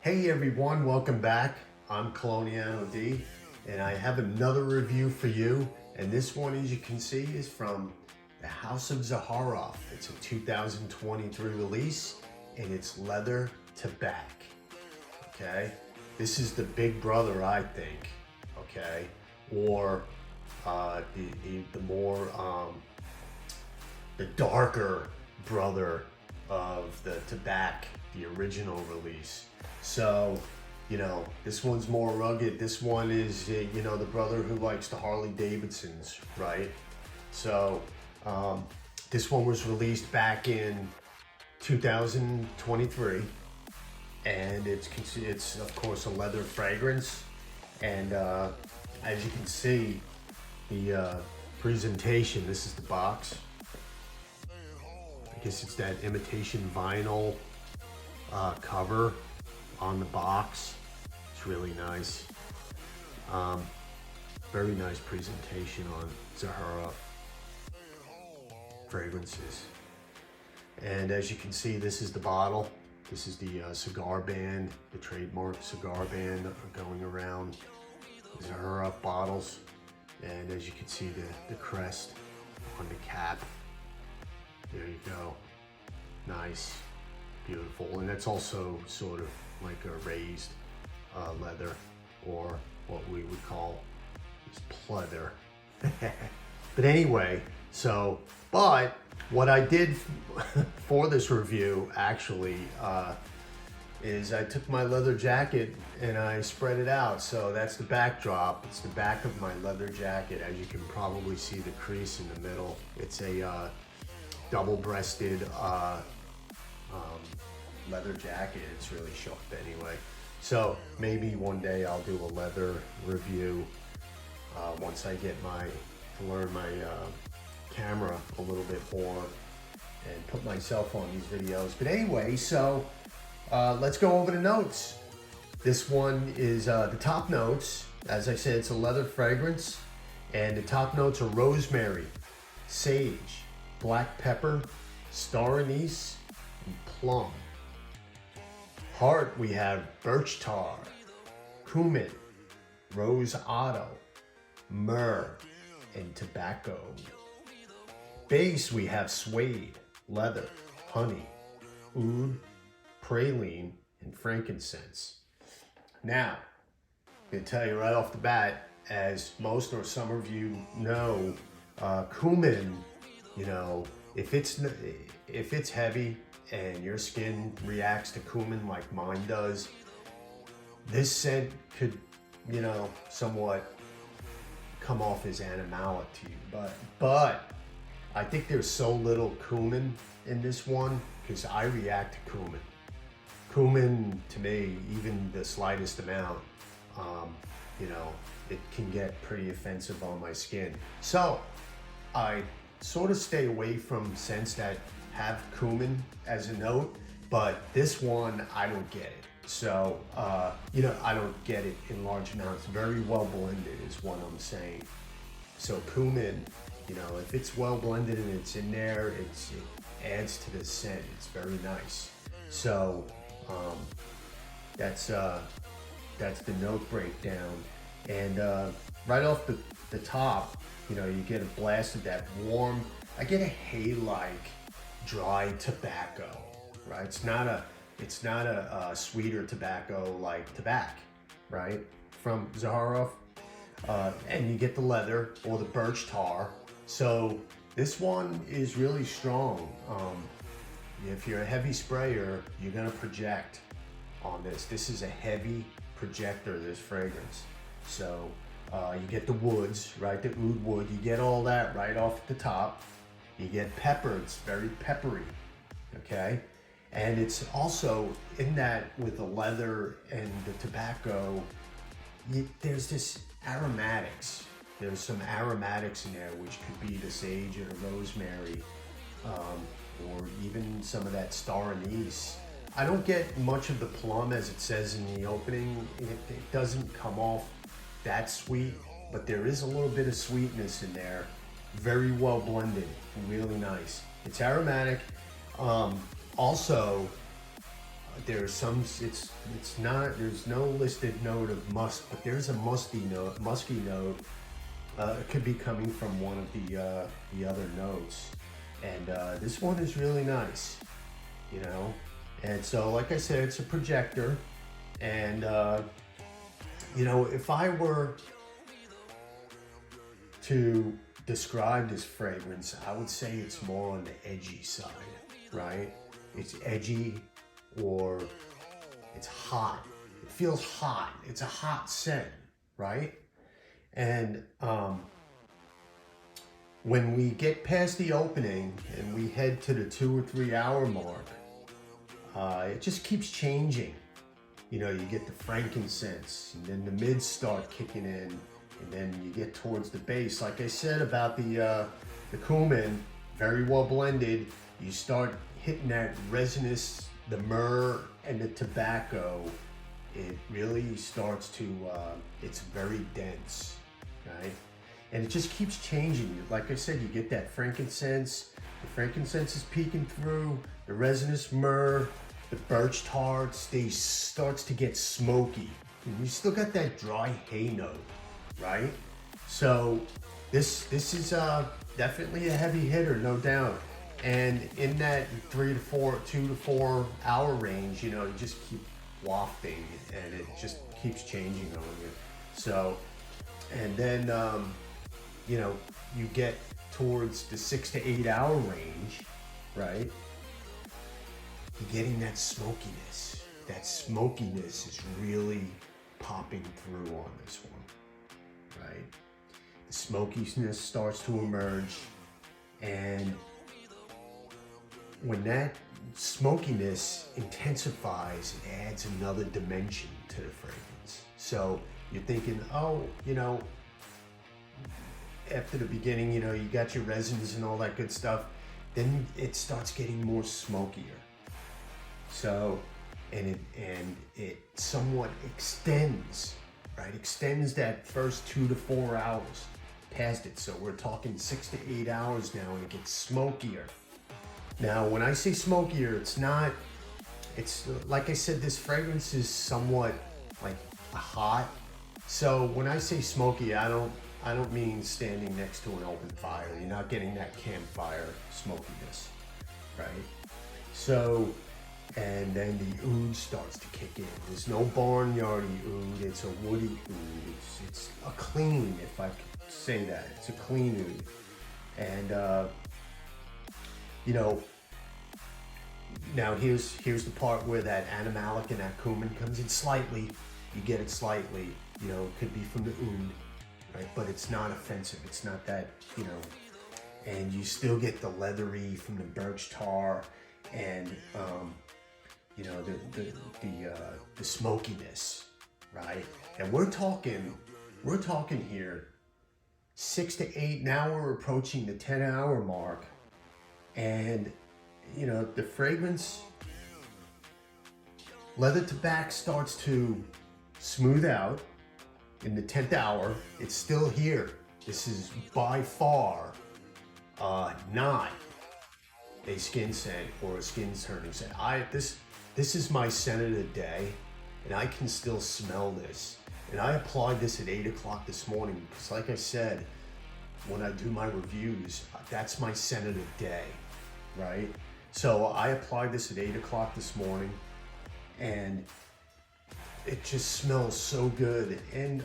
Hey everyone, welcome back. I'm Coloniano D, and I have another review for you. And this one, as you can see, is from the House of Zaharoff. It's a 2023 release, and it's leather TABAC. Okay, this is the big brother, I think. Okay, or the more the darker brother of the TABAC, the original release. So, you know, this one's more rugged. This one is, you know, the brother who likes the Harley Davidsons, right? So, this one was released back in 2023, and it's of course a leather fragrance. And as you can see, the presentation. This is the box. I guess it's that imitation vinyl cover on the box. It's really nice. Very nice presentation on Zaharoff fragrances. And as you can see, this is the bottle. This is the cigar band, the trademark cigar band going around Zaharoff bottles. And as you can see, the crest on the cap. There you go. Nice, beautiful. And that's also sort of like a raised leather, or what we would call is pleather. But anyway, but what I did for this review actually is I took my leather jacket and I spread it out. So that's the backdrop. It's the back of my leather jacket. As you can probably see, the crease in the middle. It's a double-breasted leather jacket. It's really sharp anyway. So maybe one day I'll do a leather review once I get to learn my camera a little bit more and put myself on these videos. But anyway, so let's go over the notes. This one is the top notes. As I said, it's a leather fragrance, and the top notes are rosemary, sage, black pepper, star anise, and plum. Heart, we have birch tar, cumin, rose otto, myrrh, and tobacco. Base, we have suede, leather, honey, oud, praline, and frankincense. Now, I'm gonna tell you right off the bat, as most or some of you know, cumin, you know, if it's heavy and your skin reacts to cumin like mine does, this scent could, you know, somewhat come off as animalic to you. But I think there's so little cumin in this one because I react to cumin. Cumin, to me, even the slightest amount, you know, it can get pretty offensive on my skin. So I sort of stay away from scents that have cumin as a note, but this one, I don't get it. So, you know, I don't get it in large amounts. Very well blended is what I'm saying. So cumin, you know, if it's well blended and it's in there, it adds to the scent. It's very nice. So that's the note breakdown. And right off the top, you know, you get a blast of that warm, I get a hay-like dry tobacco, right? It's not a sweeter tobacco like TABAC, right? From Zaharoff. And you get the leather or the birch tar. So this one is really strong. If you're a heavy sprayer, you're gonna project on this. This is a heavy projector, this fragrance. So you get the woods, right? The oud wood, you get all that right off the top. You get pepper, it's very peppery, okay? And it's also in that with the leather and the tobacco, there's this aromatics. There's some aromatics in there, which could be the sage or the rosemary, or even some of that star anise. I don't get much of the plum as it says in the opening. It doesn't come off that sweet, but there is a little bit of sweetness in there. Very well blended, really nice. It's aromatic. Also, There's some, it's not, there's no listed note of musk, but there's a musky note. It could be coming from one of the other notes. And this one is really nice, you know. And so, like I said, it's a projector. And, you know, if I were to describe this fragrance, I would say it's more on the edgy side, right? It's edgy, or it's hot. It feels hot. It's a hot scent, right? And when we get past the opening and we head to the 2 or 3 hour mark, it just keeps changing. You know, you get the frankincense, and then the mids start kicking in, and then you get towards the base. Like I said about the cumin, very well blended. You start hitting that resinous, the myrrh and the tobacco. It really starts to, it's very dense, right? And it just keeps changing. Like I said, you get that frankincense. The frankincense is peeking through, the resinous myrrh, the birch tar starts to get smoky. And you still got that dry hay note, right? So this is definitely a heavy hitter, no doubt. And in that 2 to 4 hour range, you know, you just keep wafting, and it just keeps changing on you. So, and then, you know, you get towards the 6 to 8 hour range, right? You're getting that smokiness. That smokiness is really popping through on this one, right? The smokiness starts to emerge, and when that smokiness intensifies, it adds another dimension to the fragrance. So you're thinking, oh, you know, after the beginning, you know, you got your resins and all that good stuff, then it starts getting more smokier. So, and it somewhat extends, right? Extends that first 2 to 4 hours past it. So we're talking 6 to 8 hours now, and it gets smokier. Now, when I say smokier, it's like I said, this fragrance is somewhat like hot. So when I say smoky, I don't mean standing next to an open fire. You're not getting that campfire smokiness, right? So, and then the oud starts to kick in. There's no barnyardy oud, it's a woody oud. It's a clean, if I could say that. It's a clean oud. And, you know, now here's the part where that animalic and that cumin comes in slightly. You get it slightly, you know, it could be from the oud, right? But it's not offensive. It's not that, you know, and you still get the leathery from the birch tar, and you know, the smokiness, right? And we're talking here 6 to 8. Now we're approaching the 10 hour mark, and you know, the fragrance, leather tobacco starts to smooth out in the 10th hour. It's still here. This is by far not a skin scent or a skin turning scent. This is my scent of the day, and I can still smell this. And I applied this at 8 o'clock this morning because, like I said, when I do my reviews, that's my scent of the day, right? So I applied this at 8 o'clock this morning, and it just smells so good. And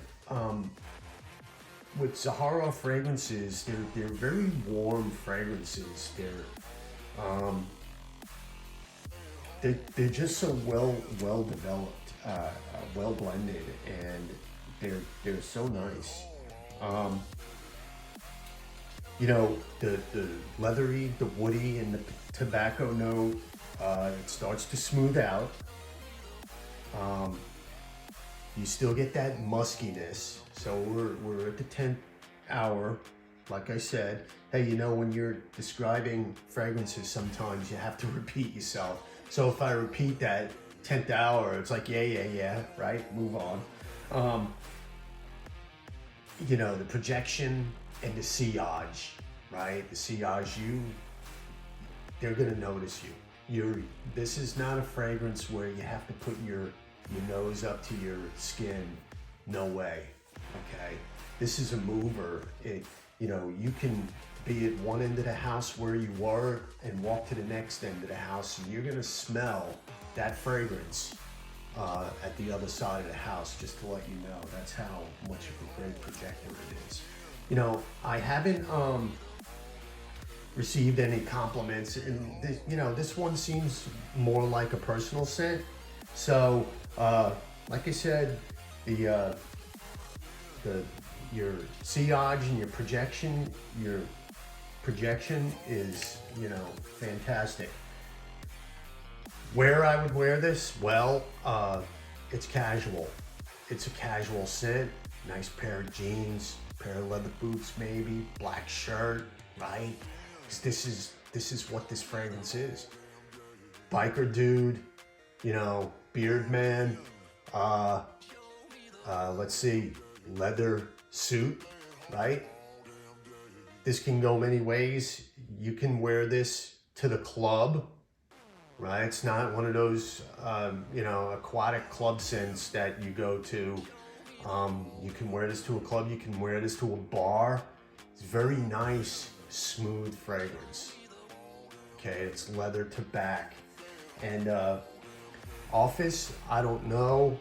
with Zaharoff fragrances, they're very warm fragrances. They're just so well developed, well blended, and they're so nice. You know, the leathery, the woody, and the tobacco note, it starts to smooth out. You still get that muskiness. So we're at the 10th hour. Like I said, hey, you know, when you're describing fragrances, sometimes you have to repeat yourself. So if I repeat that 10th hour, it's like, yeah, right? Move on. You know, the projection and the sillage, right? The sillage, they're gonna notice you. this is not a fragrance where you have to put your nose up to your skin. No way. Okay. This is a mover. You can be at one end of the house where you were and walk to the next end of the house, and you're gonna smell that fragrance at the other side of the house, just to let you know. That's how much of a great projector it is. I haven't received any compliments, and this one seems more like a personal scent. So, like I said, your sillage and your projection is, fantastic. Where I would wear this? Well, it's casual. It's a casual scent. Nice pair of jeans, pair of leather boots, maybe black shirt, right? This is what this fragrance is. Biker dude, beard man. Let's see, leather suit, right? This can go many ways. You can wear this to the club, right? It's not one of those, aquatic club scents that you go to. You can wear this to a club. You can wear this to a bar. It's very nice, smooth fragrance. Okay, it's leather to back. And office, I don't know.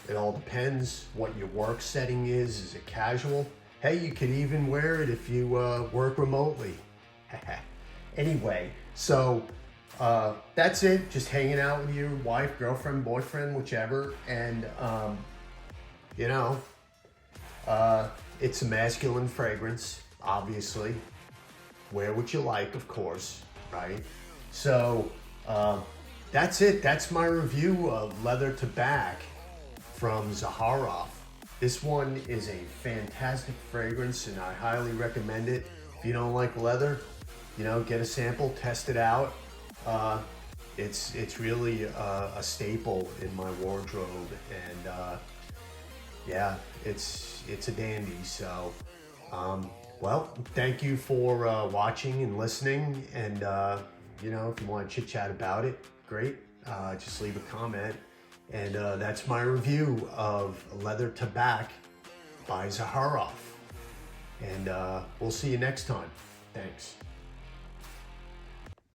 It all depends what your work setting is. Is it casual? Hey, you could even wear it if you work remotely. Anyway, so that's it. Just hanging out with your wife, girlfriend, boyfriend, whichever. And, it's a masculine fragrance, obviously. Wear what you like, of course, right? So that's it. That's my review of Leather to Back from Zaharoff. This one is a fantastic fragrance, and I highly recommend it. If you don't like leather, get a sample, test it out. It's really a staple in my wardrobe, and yeah, it's a dandy. So, well, thank you for watching and listening. And if you want to chit chat about it, great. Just leave a comment. And that's my review of Leather to Back by Zaharoff. And we'll see you next time. Thanks.